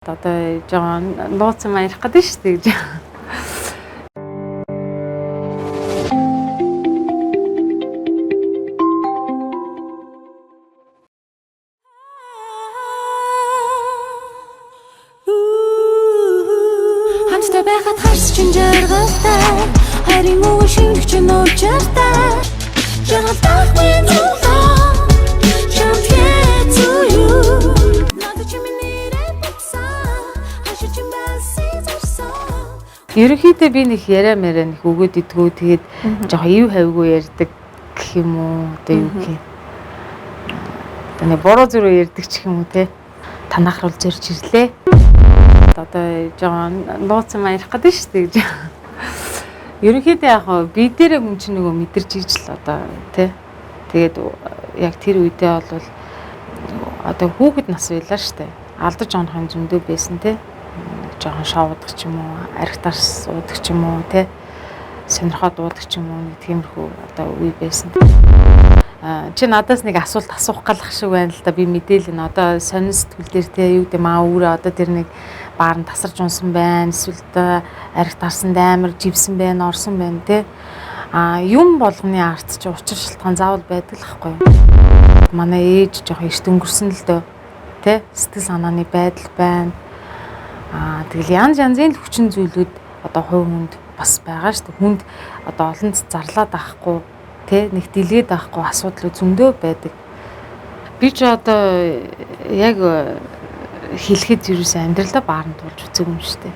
Одоо жоон нууцсан маярах гэдэг шүү дээ гэж. Хамтдаа байхад харс чин жаргалтай харин өвөө шингч нуучартай жаргалтай минь зулаа champion to you надад чимээ бацаа хашир чим бассан. Ерөнхийдөө би нэг яриа мэрэ нэг өгөөд идэггүй тэгээд жоохон ив хавьгүй ярьдаг гэх юм уу одоо юу гэх юм. Одоо нэг буруу зүрөө ярьдаг ч юм уу те. Танахрал зорж ирлээ. Одоо жоон нууцсан маярах гэдэг шүү дээ гэж. Ерөнхийдөө яг би дээрээ хүн чинь нөгөө мэдэрч ийж л одоо тий. Тэгээд яг тэр үедээ бол одоо хүүхэд нас байлаа шүү дээ. Алдаж онохон зөндөө байсан тий. Жохон шоудах ч юм уу, архитарс уудаг ч юм уу тий. Сонирхоод уудаг ч юм уу нэг тиймэрхүү одоо үе байсан. Чи надаас нэг асуулт асуух галах шиг байна л да. Би мэдээлэл нь одоо сонин сэтгүүл дээр те юу гэдэг маа өөрөө одоо тэр нэг баар нь тасарч унсан байна. Эсвэл одоо арх тарсанд амар живсэн байна, орсон байна те. Юм болгоны арт чи учир шалтгаан заавал байдаг л хгүй юу. Манай ээж жоох эрт өнгөрсөн л дөө те. Сэтгэл санааны байдал байна. Тэгэл янзын л хүчин зүйлүүд одоо хувь хүнд бас байгаа шүү дээ. Хүнд одоо олон зарлаад авахгүй тэ нэг дэлгээд авахгүй асуудал зөндөө байдаг. Би ч одоо яг хэлэхэд юусэн амьдралдаа баарн туулж үзээгүй юм шүү дээ.